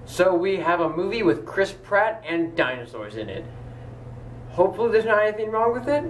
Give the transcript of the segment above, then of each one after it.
So we have a movie with Chris Pratt and dinosaurs in it. Hopefully there's not anything wrong with it.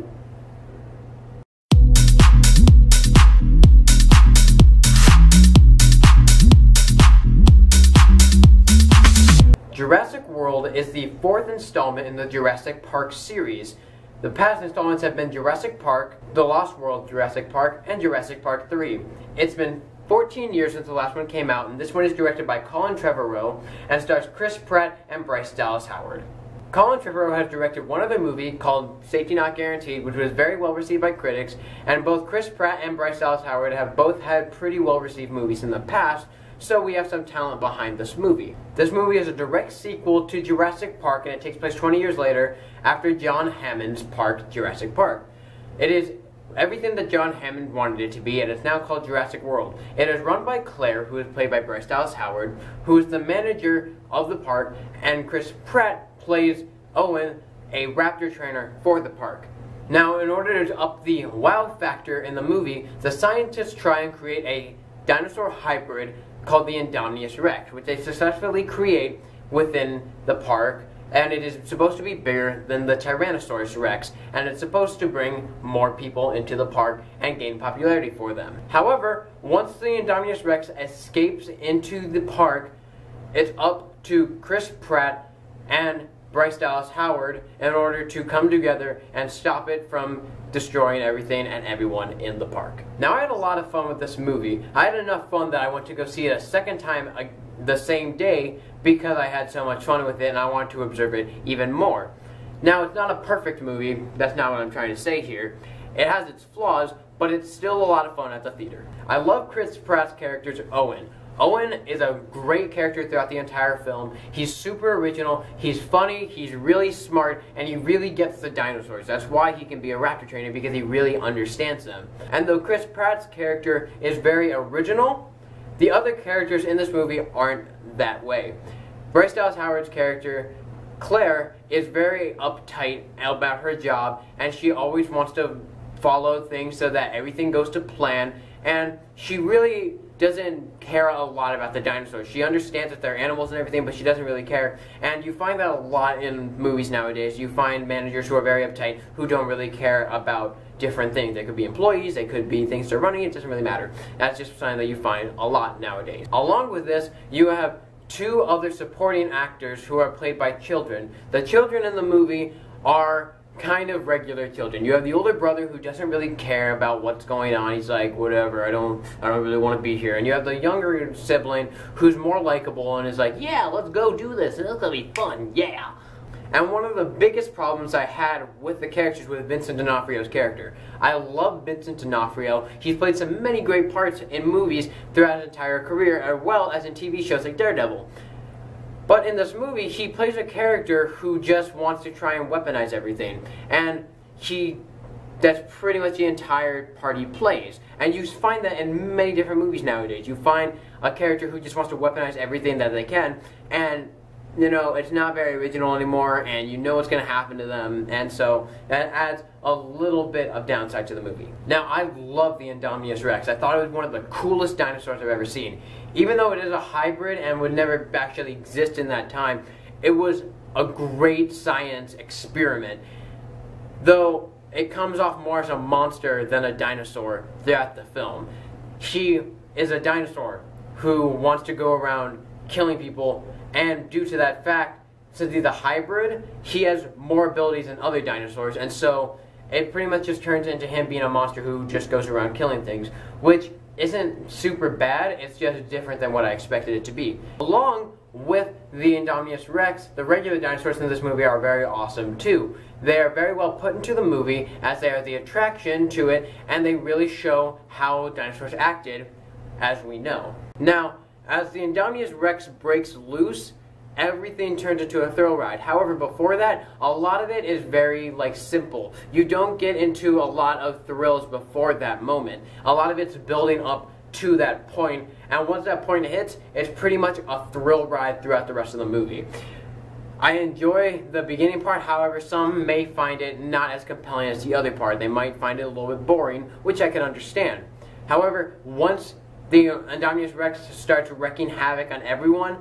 Jurassic World is the fourth installment in the Jurassic Park series. The past installments have been Jurassic Park, The Lost World Jurassic Park, and Jurassic Park 3. It's been 14 years since the last one came out, and this one is directed by Colin Trevorrow and stars Chris Pratt and Bryce Dallas Howard. Colin Trevorrow has directed one other movie called Safety Not Guaranteed, which was very well received by critics, and both Chris Pratt and Bryce Dallas Howard have both had pretty well received movies in the past, so we have some talent behind this movie. This movie is a direct sequel to Jurassic Park, and it takes place 20 years later after John Hammond's park, Jurassic Park. It is everything that John Hammond wanted it to be, and it's now called Jurassic World. It is run by Claire, who is played by Bryce Dallas Howard, who is the manager of the park, and Chris Pratt plays Owen, a raptor trainer for the park. Now, in order to up the wow factor in the movie, the scientists try and create a dinosaur hybrid called the Indominus Rex, which they successfully create within the park, and it is supposed to be bigger than the Tyrannosaurus Rex, and it's supposed to bring more people into the park and gain popularity for them. However, once the Indominus Rex escapes into the park, it's up to Chris Pratt and Bryce Dallas Howard in order to come together and stop it from destroying everything and everyone in the park. Now, I had a lot of fun with this movie. I had enough fun that I went to go see it a second time the same day because I had so much fun with it and I wanted to observe it even more. Now, it's not a perfect movie. That's not what I'm trying to say here. It has its flaws, but it's still a lot of fun at the theater. I love Chris Pratt's character's Owen. Owen is a great character throughout the entire film. He's super original, he's funny, he's really smart, and he really gets the dinosaurs. That's why he can be a raptor trainer, because he really understands them. And though Chris Pratt's character is very original, the other characters in this movie aren't that way. Bryce Dallas Howard's character, Claire, is very uptight about her job, and she always wants to follow things so that everything goes to plan, and she really doesn't care a lot about the dinosaurs. She understands that they're animals and everything, but she doesn't really care. And you find that a lot in movies nowadays. You find managers who are very uptight, who don't really care about different things. They could be employees, they could be things they're running, it doesn't really matter. That's just something that you find a lot nowadays. Along with this, you have two other supporting actors who are played by children. The children in the movie are kind of regular children. You have the older brother who doesn't really care about what's going on. He's like, whatever, I don't really want to be here. And you have the younger sibling who's more likable and is like, yeah, let's go do this, and it's gonna be fun, yeah. And one of the biggest problems I had with the characters was Vincent D'Onofrio's character. I love Vincent D'Onofrio. He's played some many great parts in movies throughout his entire career, as well as in TV shows like Daredevil. But in this movie, he plays a character who just wants to try and weaponize everything. And that's pretty much the entire part he plays. And you find that in many different movies nowadays. You find a character who just wants to weaponize everything that they can, and you know, it's not very original anymore, and you know what's going to happen to them, and so that adds a little bit of downside to the movie. Now, I love the Indominus Rex. I thought it was one of the coolest dinosaurs I've ever seen. Even though it is a hybrid and would never actually exist in that time, it was a great science experiment. Though it comes off more as a monster than a dinosaur throughout the film. She is a dinosaur who wants to go around killing people, and due to that fact, since he's a hybrid, he has more abilities than other dinosaurs, and so it pretty much just turns into him being a monster who just goes around killing things, which isn't super bad, it's just different than what I expected it to be. Along with the Indominus Rex, the regular dinosaurs in this movie are very awesome too. They are very well put into the movie, as they are the attraction to it, and they really show how dinosaurs acted, as we know. Now, as the Indominus Rex breaks loose, everything turns into a thrill ride. However, before that, a lot of it is very, simple. You don't get into a lot of thrills before that moment. A lot of it's building up to that point, and once that point hits, it's pretty much a thrill ride throughout the rest of the movie. I enjoy the beginning part, however, some may find it not as compelling as the other part. They might find it a little bit boring, which I can understand. However, once the Indominus Rex starts wreaking havoc on everyone,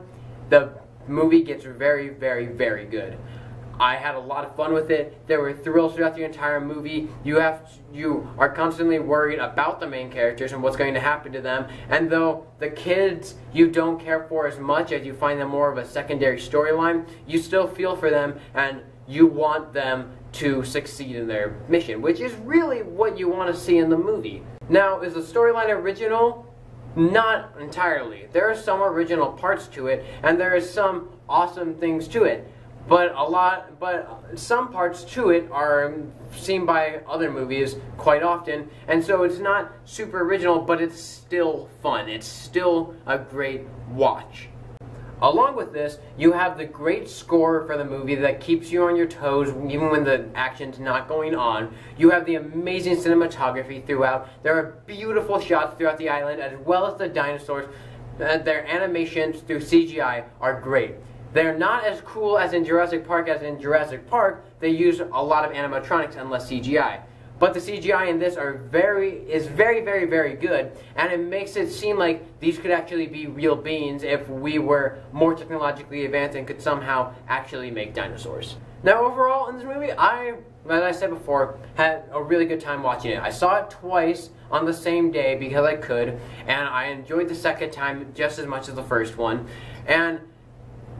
the movie gets very, very, very good. I had a lot of fun with it. There were thrills throughout the entire movie. You are constantly worried about the main characters and what's going to happen to them. And though the kids you don't care for as much, as you find them more of a secondary storyline, you still feel for them and you want them to succeed in their mission, which is really what you want to see in the movie. Now, is the storyline original? Not entirely. There are some original parts to it, and there are some awesome things to it. But some parts to it are seen by other movies quite often, and so it's not super original, but it's still fun. It's still a great watch. Along with this, you have the great score for the movie that keeps you on your toes even when the action's not going on. You have the amazing cinematography throughout. There are beautiful shots throughout the island, as well as the dinosaurs. Their animations through CGI are great. They're not as cool as in Jurassic Park as in Jurassic Park. They use a lot of animatronics and less CGI. But the CGI in this is very, very, very good, and it makes it seem like these could actually be real beings if we were more technologically advanced and could somehow actually make dinosaurs. Now, overall, in this movie, as I said before, had a really good time watching it. I saw it twice on the same day because I could, and I enjoyed the second time just as much as the first one. And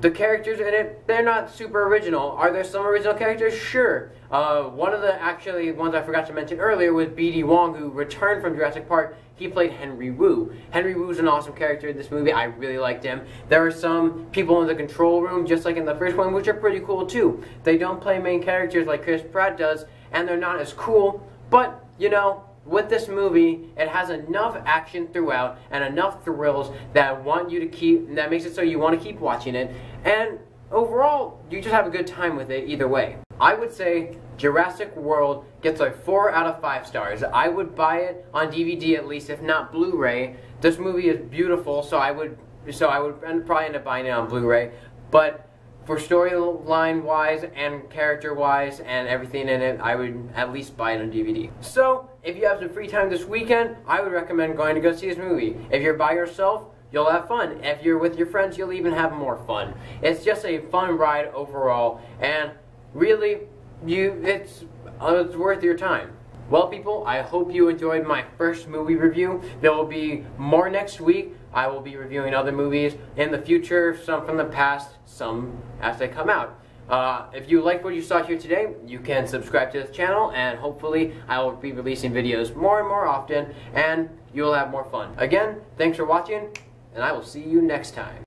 the characters in it, they're not super original. Are there some original characters? Sure. One of the ones I forgot to mention earlier was B.D. Wong, who returned from Jurassic Park. He played Henry Wu. Henry Wu's an awesome character in this movie. I really liked him. There are some people in the control room, just like in the first one, which are pretty cool too. They don't play main characters like Chris Pratt does, and they're not as cool, but, you know, with this movie, it has enough action throughout and enough thrills that that makes it so you want to keep watching it. And overall, you just have a good time with it either way. I would say Jurassic World gets a 4 out of 5 stars. I would buy it on DVD at least, if not Blu-ray. This movie is beautiful, so I would probably end up buying it on Blu-ray. But for storyline-wise and character-wise and everything in it, I would at least buy it on DVD. So, if you have some free time this weekend, I would recommend going to go see this movie. If you're by yourself, you'll have fun. If you're with your friends, you'll even have more fun. It's just a fun ride overall, and really, it's worth your time. Well, people, I hope you enjoyed my first movie review. There will be more next week. I will be reviewing other movies in the future, some from the past, some as they come out. If you liked what you saw here today, you can subscribe to this channel, and hopefully I will be releasing videos more and more often, and you'll have more fun. Again, thanks for watching, and I will see you next time.